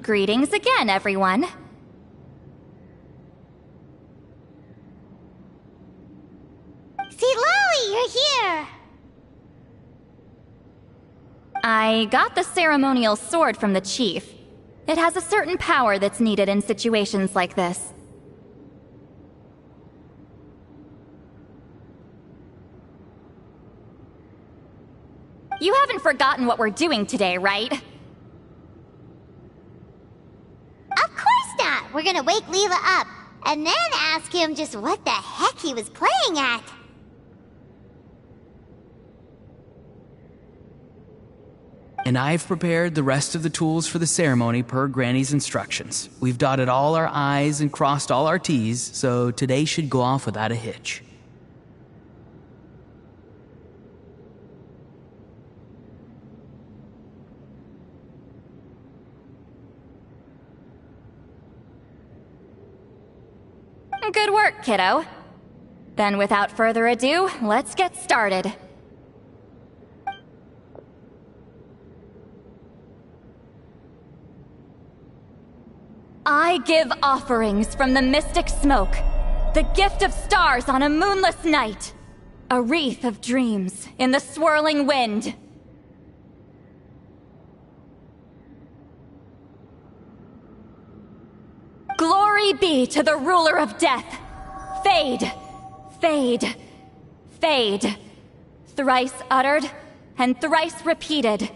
Greetings again, everyone. See, Lily, you're here! I got the ceremonial sword from the chief. It has a certain power that's needed in situations like this. You haven't forgotten what we're doing today, right? Of course not! We're gonna wake Leela up, and then ask him just what the heck he was playing at. And I've prepared the rest of the tools for the ceremony per Granny's instructions. We've dotted all our I's and crossed all our T's, so today should go off without a hitch. Good work, kiddo. Then without further ado, let's get started. I give offerings from the mystic smoke, the gift of stars on a moonless night, a wreath of dreams in the swirling wind. Glory be to the ruler of death. Fade, fade, fade. Thrice uttered and thrice repeated.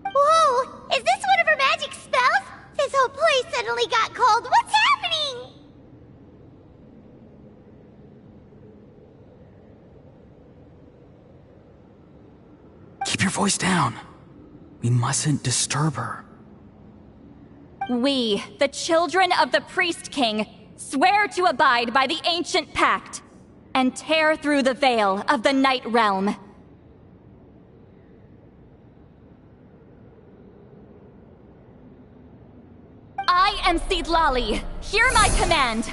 Whoa! Is this one of her magic spells? This whole place suddenly got cold. What's happening? Keep your voice down. We mustn't disturb her. We, the children of the Priest King, swear to abide by the ancient pact and tear through the veil of the Night Realm. I am Seedlali. Hear my command.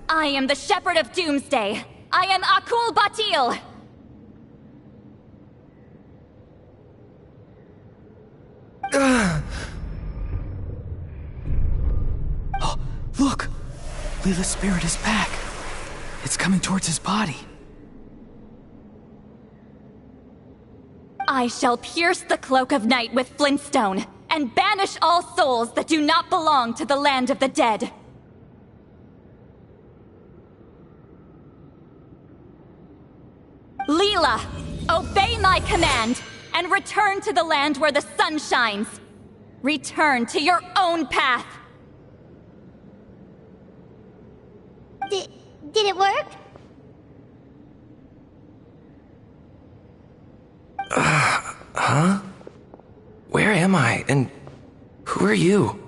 I am the Shepherd of Doomsday. I am Akul Batil. Oh, look! Leela's spirit is back. It's coming towards his body. I shall pierce the cloak of night with flintstone and banish all souls that do not belong to the land of the dead. Leela, obey my command and return to the land where the sun shines. Return to your own path. Did it work? Huh? Where am I? And who are you?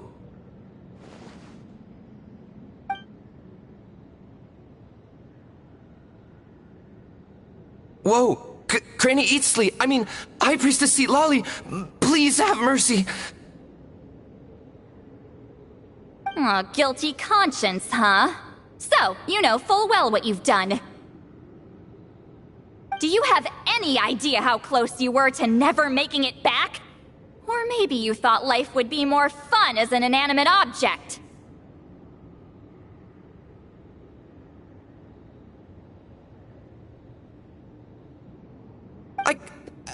Whoa! Granny Eatsley! I mean, High Priestess Seedlali! Please have mercy! Aw, guilty conscience, huh? So, you know full well what you've done. Do you have any idea how close you were to never making it back? Or maybe you thought life would be more fun as an inanimate object.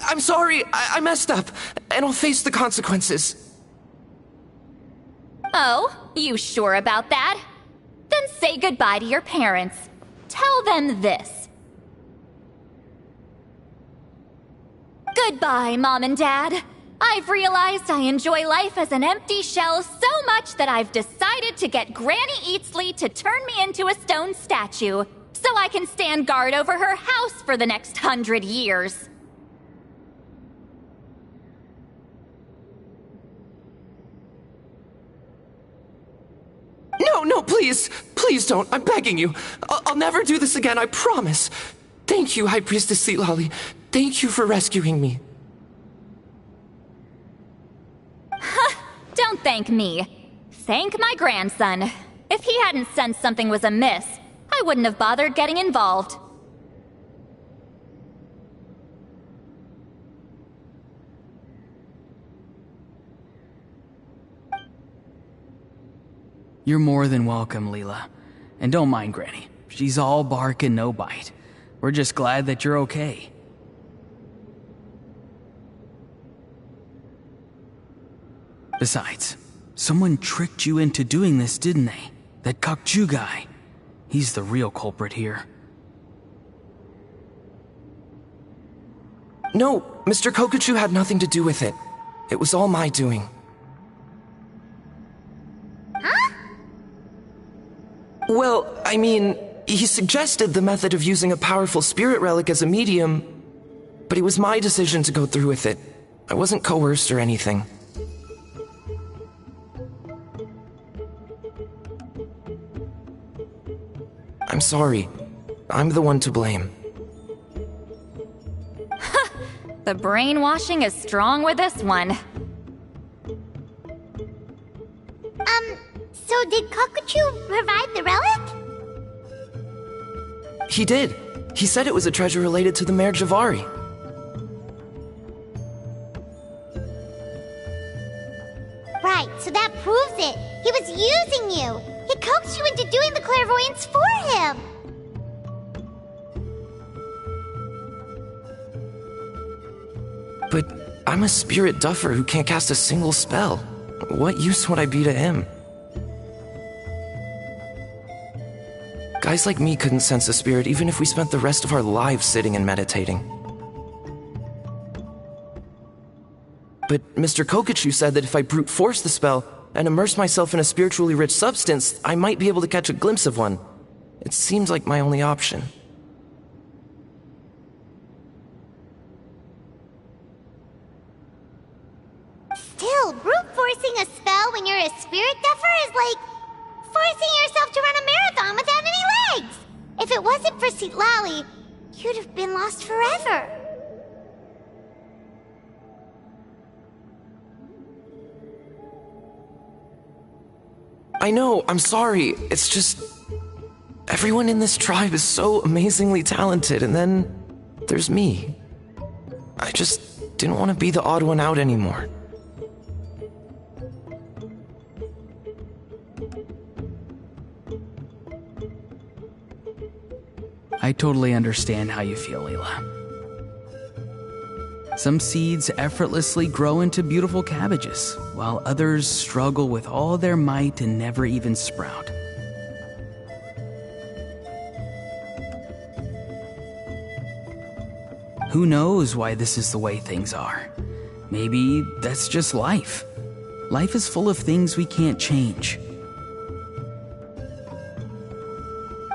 I'm sorry, I messed up, and I'll face the consequences. Oh, you sure about that? Then say goodbye to your parents. Tell them this. Goodbye, Mom and Dad. I've realized I enjoy life as an empty shell so much that I've decided to get Granny Eatsley to turn me into a stone statue, so I can stand guard over her house for the next 100 years. No, please! Please don't, I'm begging you. I'll never do this again, I promise. Thank you, High Priestess Seedlali. Thank you for rescuing me. Don't thank me. Thank my grandson. If he hadn't sensed something was amiss, I wouldn't have bothered getting involved. You're more than welcome, Leela. And don't mind Granny. She's all bark and no bite. We're just glad that you're okay. Besides, someone tricked you into doing this, didn't they? That Kakju guy. He's the real culprit here. No, Mr. Kokuchu had nothing to do with it. It was all my doing. Huh? Well, I mean, he suggested the method of using a powerful spirit relic as a medium, but it was my decision to go through with it. I wasn't coerced or anything. I'm sorry. I'm the one to blame. The brainwashing is strong with this one. So did Kokuchu provide the relic? He did. He said it was a treasure related to the Mare Javari. Right, so that proves it. He was using you. He coaxed you into doing the clairvoyance for him. But I'm a spirit duffer who can't cast a single spell. What use would I be to him? Guys like me couldn't sense a spirit even if we spent the rest of our lives sitting and meditating. But Mr. Kokuchu said that if I brute force the spell and immerse myself in a spiritually rich substance, I might be able to catch a glimpse of one. It seems like my only option. Still, brute forcing a spell when you're a spirit duffer is like forcing yourself to run a marathon without any legs. If it wasn't for Citlali, you'd have been lost forever. I know, I'm sorry. It's just... everyone in this tribe is so amazingly talented, and then there's me. I just didn't want to be the odd one out anymore. I totally understand how you feel, Leela. Some seeds effortlessly grow into beautiful cabbages, while others struggle with all their might and never even sprout. Who knows why this is the way things are? Maybe that's just life. Life is full of things we can't change.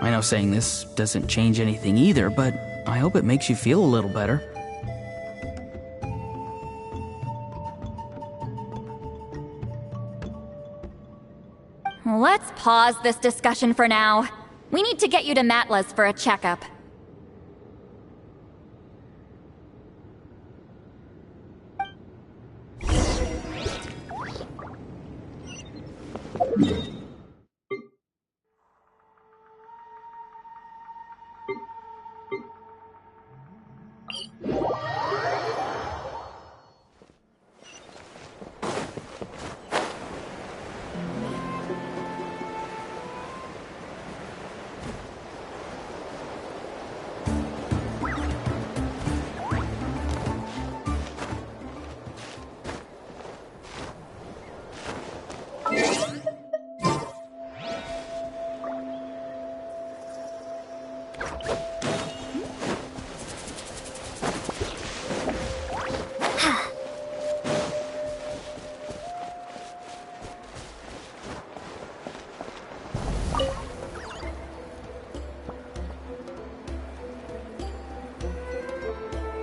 I know saying this doesn't change anything either, but I hope it makes you feel a little better. Let's pause this discussion for now. We need to get you to Matla's for a checkup.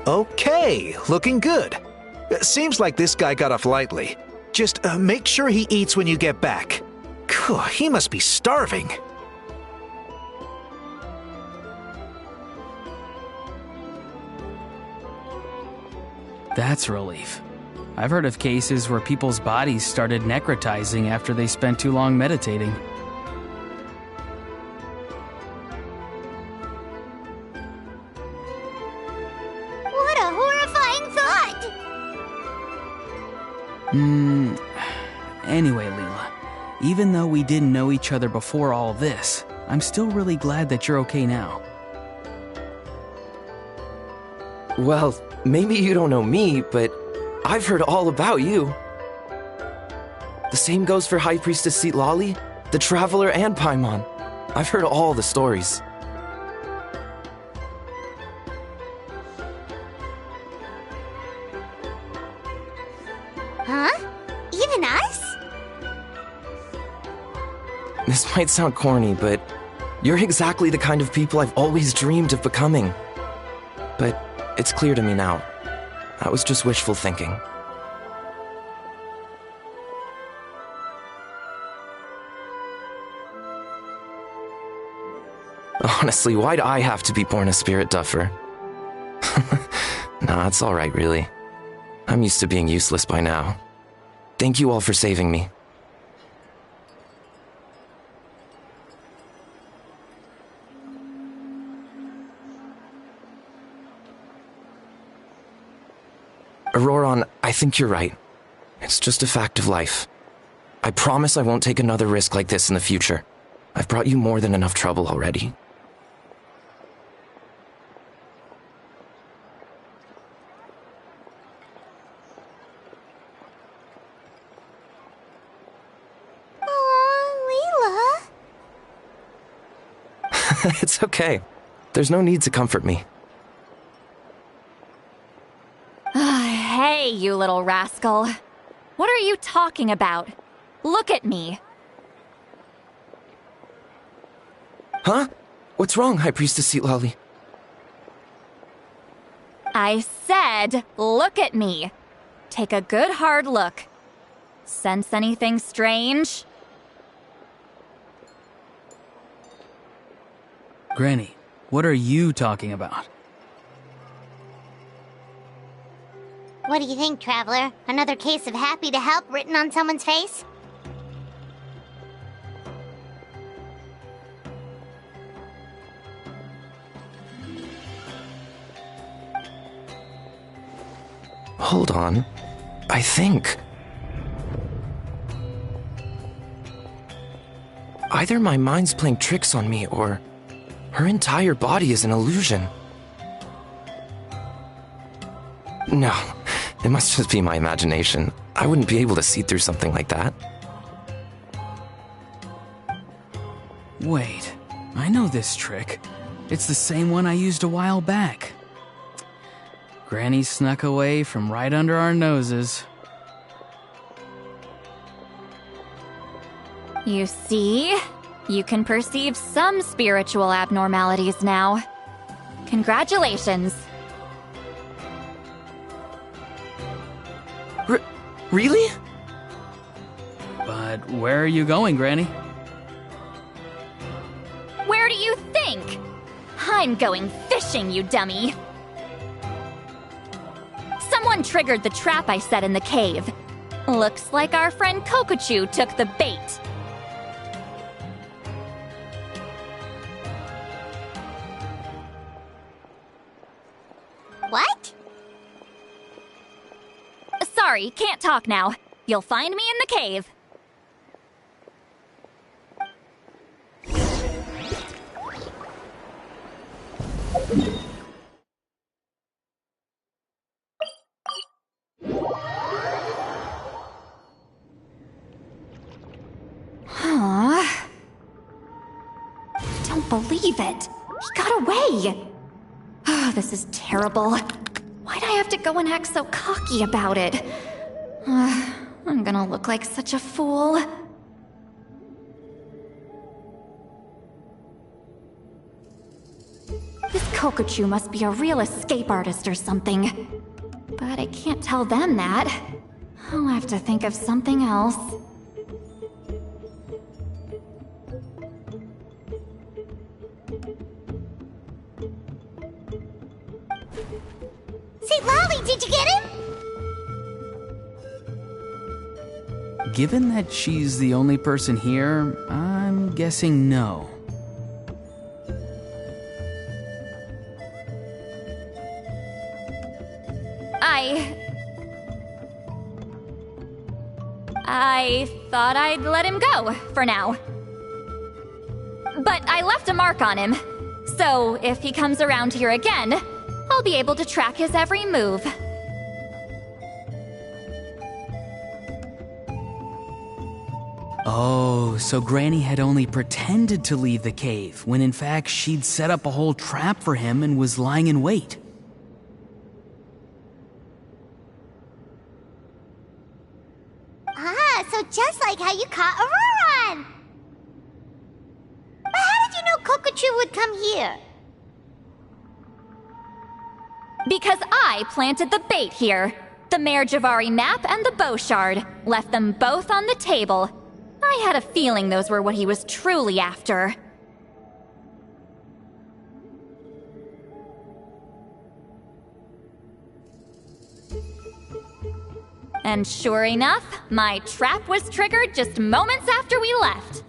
Okay, looking good. Seems like this guy got off lightly. Just make sure he eats when you get back. He must be starving. That's a relief. I've heard of cases where people's bodies started necrotizing after they spent too long meditating. What a horrifying thought! Anyway, Leela, Even though we didn't know each other before all this, I'm still really glad that you're okay now. Well, maybe you don't know me, but I've heard all about you. The same goes for High Priestess Citlali, the Traveler, and Paimon. I've heard all the stories. Huh? Even us? This might sound corny, but you're exactly the kind of people I've always dreamed of becoming. But it's clear to me now. That was just wishful thinking. Honestly, why'd I have to be born a spirit duffer? Nah, it's alright, really. I'm used to being useless by now. Thank you all for saving me. Auroron, I think you're right. It's just a fact of life. I promise I won't take another risk like this in the future. I've brought you more than enough trouble already. Aw, Leela. It's okay. There's no need to comfort me. Hey, you little rascal. What are you talking about? Look at me. Huh? What's wrong, High Priestess Citlali? I said, look at me. Take a good hard look. Sense anything strange? Granny, what are you talking about? What do you think, Traveler? Another case of happy to help written on someone's face? Hold on. I think... either my mind's playing tricks on me, or her entire body is an illusion. No, it must just be my imagination. I wouldn't be able to see through something like that. Wait, I know this trick. It's the same one I used a while back. Granny snuck away from right under our noses. You see? You can perceive some spiritual abnormalities now. Congratulations. Really? But where are you going, Granny? Where do you think? I'm going fishing, you dummy. Someone triggered the trap I set in the cave. Looks like our friend Kokochu took the bait. What? Sorry, can't talk now. You'll find me in the cave. Huh? Don't believe it. He got away. Oh, this is terrible. Why'd I have to go and act so cocky about it? I'm gonna look like such a fool. This Kokochu must be a real escape artist or something. But I can't tell them that. I'll have to think of something else. Citlali, did you get him? Given that she's the only person here, I'm guessing no. I thought I'd let him go, for now. But I left a mark on him, so if he comes around here again, I'll be able to track his every move. Oh, so Granny had only pretended to leave the cave, when in fact she'd set up a whole trap for him and was lying in wait. Ah, so just like how you caught Auroron! But how did you know Kokochu would come here? Because I planted the bait here. The Mare Javari map and the bow shard. Left them both on the table. I had a feeling those were what he was truly after. And sure enough, my trap was triggered just moments after we left.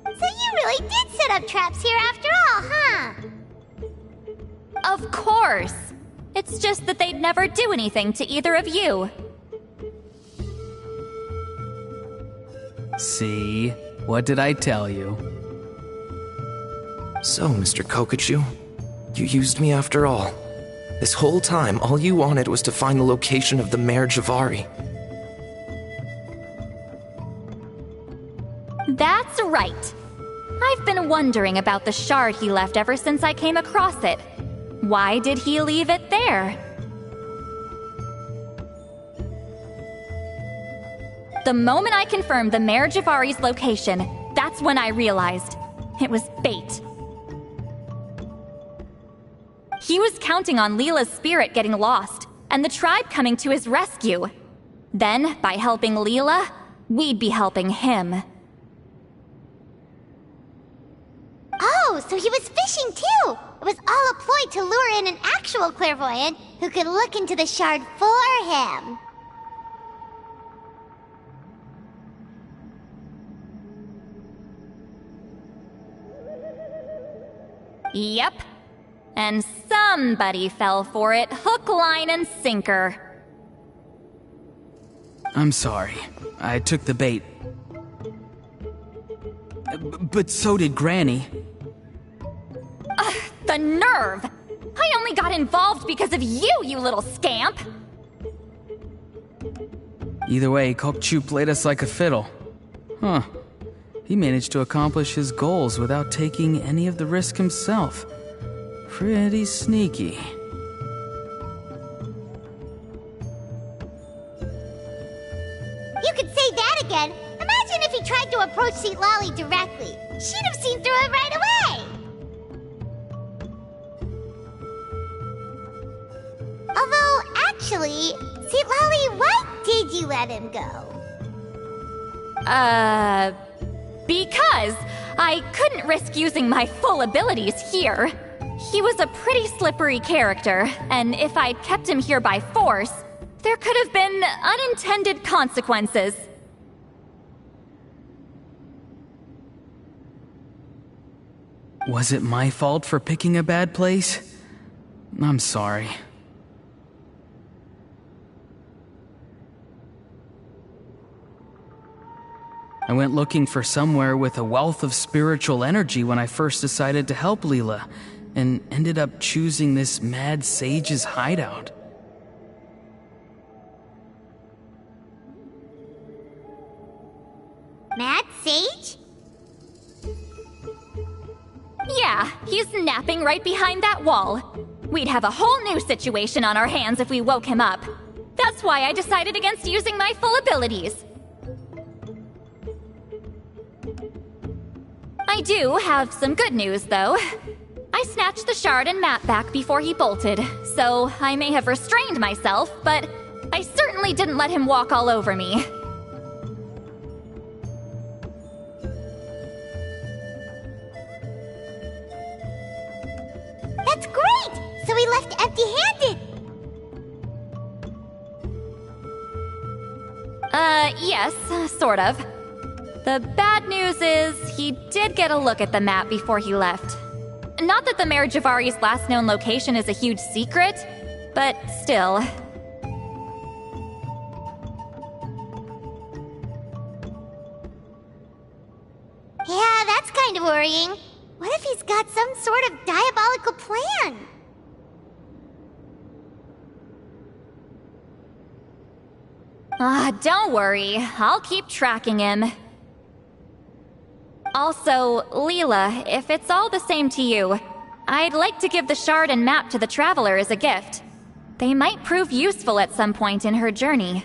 So you really did set up traps here after all, huh? Of course. It's just that they'd never do anything to either of you. See? What did I tell you? So, Mr. Kokochu, you used me after all. This whole time, all you wanted was to find the location of the Mare Javari. That's right. I've been wondering about the shard he left ever since I came across it. Why did he leave it there? The moment I confirmed the Mare Javari's location, that's when I realized it was bait. He was counting on Leela's spirit getting lost, and the tribe coming to his rescue. Then, by helping Leela, we'd be helping him. Oh, so he was fishing too! It was all a ploy to lure in an actual clairvoyant who could look into the shard for him. Yep. And somebody fell for it, hook, line, and sinker. I'm sorry. I took the bait. But so did Granny. Ugh, the nerve! I only got involved because of you, you little scamp! Either way, Kokchu played us like a fiddle. Huh. He managed to accomplish his goals without taking any of the risk himself. Pretty sneaky. You could say that again. Imagine if he tried to approach Seat Lolly directly. She'd have seen through it right away. Although, actually, Seat Lolly, why did you let him go? Because I couldn't risk using my full abilities here. He was a pretty slippery character, and if I'd kept him here by force, there could have been unintended consequences. Was it my fault for picking a bad place? I'm sorry. I went looking for somewhere with a wealth of spiritual energy when I first decided to help Leela, and ended up choosing this mad sage's hideout. Mad Sage? Yeah, he's napping right behind that wall. We'd have a whole new situation on our hands if we woke him up. That's why I decided against using my full abilities. I do have some good news, though. I snatched the shard and map back before he bolted, so I may have restrained myself, but I certainly didn't let him walk all over me. That's great! So he left empty-handed! Yes, sort of. The bad news is, he did get a look at the map before he left. Not that the Mare Javari's last known location is a huge secret, but still. that's kind of worrying. What if he's got some sort of diabolical plan? Don't worry. I'll keep tracking him. Also, Leela, if it's all the same to you, I'd like to give the shard and map to the Traveler as a gift. They might prove useful at some point in her journey.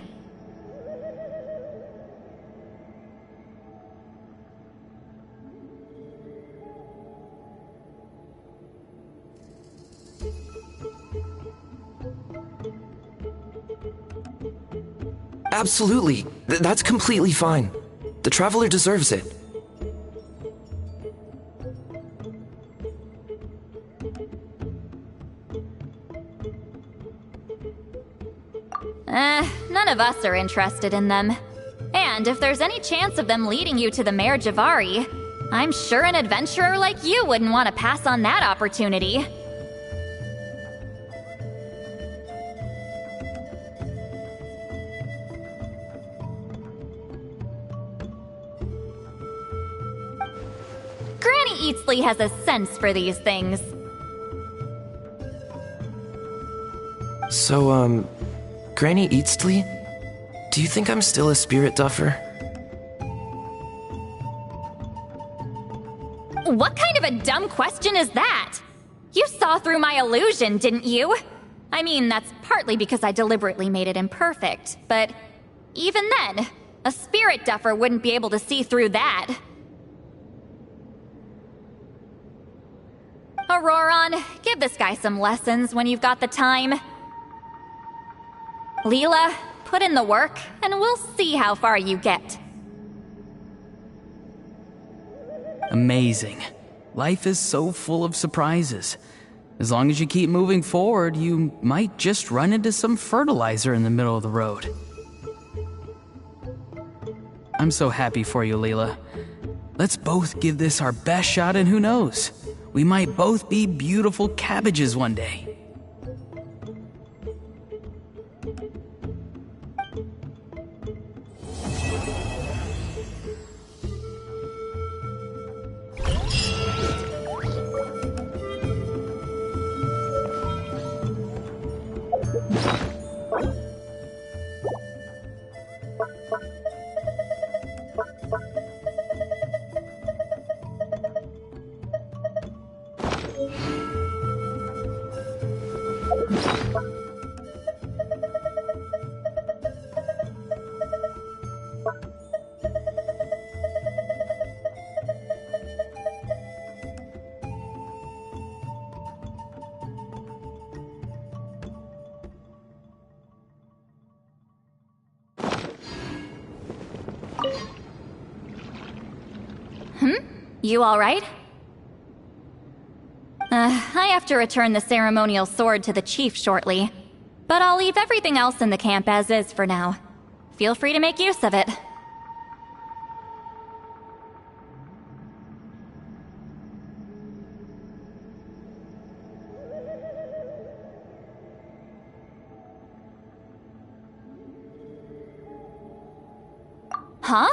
Absolutely. That's completely fine. The Traveler deserves it. None of us are interested in them. And if there's any chance of them leading you to the Mare Javari, I'm sure an adventurer like you wouldn't want to pass on that opportunity. Granny Eatsley has a sense for these things. So, Granny Eatsley? Do you think I'm still a spirit duffer? What kind of a dumb question is that? You saw through my illusion, didn't you? I mean, that's partly because I deliberately made it imperfect, but even then, a spirit duffer wouldn't be able to see through that. Auroron, give this guy some lessons when you've got the time. Leela, put in the work, and we'll see how far you get. Amazing. Life is so full of surprises. As long as you keep moving forward, you might just run into some fertilizer in the middle of the road. I'm so happy for you, Leela. Let's both give this our best shot, and who knows? We might both be beautiful cabbages one day. You alright? I have to return the ceremonial sword to the chief shortly, but I'll leave everything else in the camp as is for now. Feel free to make use of it. Huh?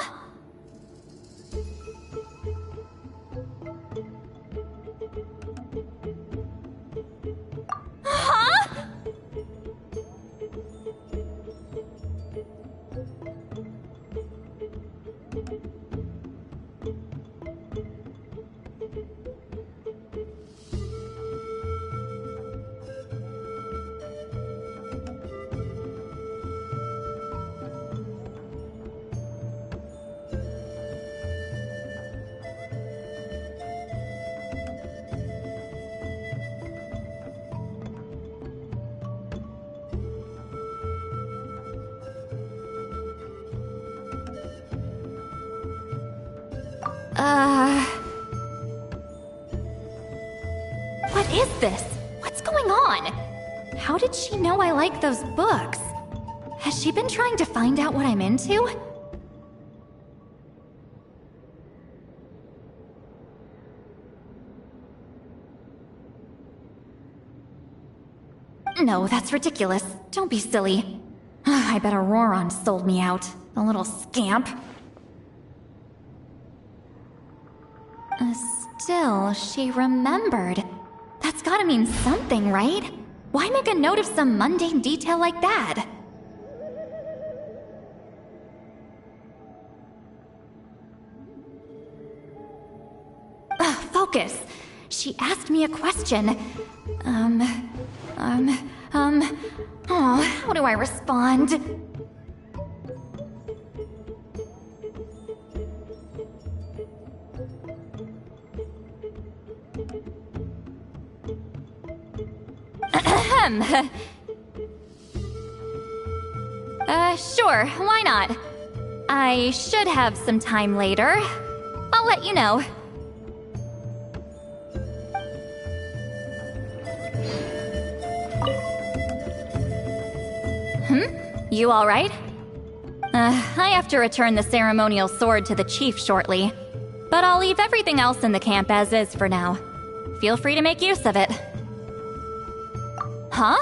What is this? What's going on? How did she know I like those books? Has she been trying to find out what I'm into? No, that's ridiculous. Don't be silly. I bet Auroron sold me out. The little scamp. Still, she remembered. That's gotta mean something, right? Why make a note of some mundane detail like that? Focus. She asked me a question. Oh, how do I respond? Sure, why not? I should have some time later. I'll let you know. You alright? I have to return the ceremonial sword to the chief shortly. But I'll leave everything else in the camp as is for now. Feel free to make use of it. Huh?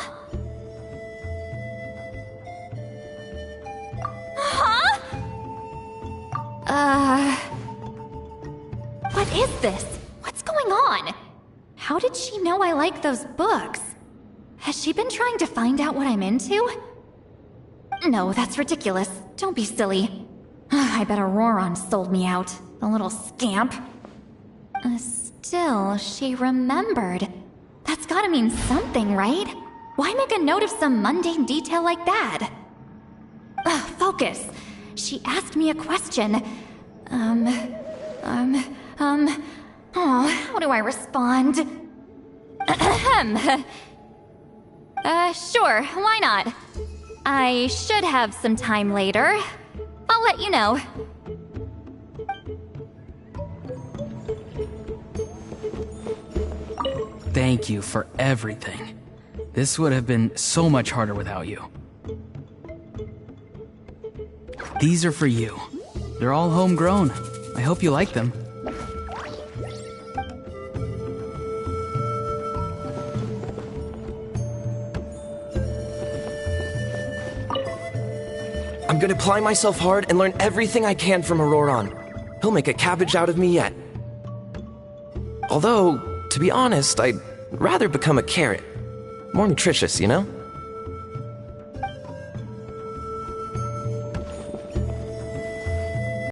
What is this? What's going on? How did she know I like those books? Has she been trying to find out what I'm into? No, that's ridiculous. Don't be silly. I bet Auroron sold me out. The little scamp. Still, she remembered. That's gotta mean something, right? Why make a note of some mundane detail like that? Focus. She asked me a question. Oh, how do I respond? Sure, why not? I should have some time later. I'll let you know. Thank you for everything. This would have been so much harder without you. These are for you. They're all homegrown. I hope you like them. I'm gonna apply myself hard and learn everything I can from Auroron. He'll make a cabbage out of me yet. Although, to be honest, I'd rather become a carrot. More nutritious, you know?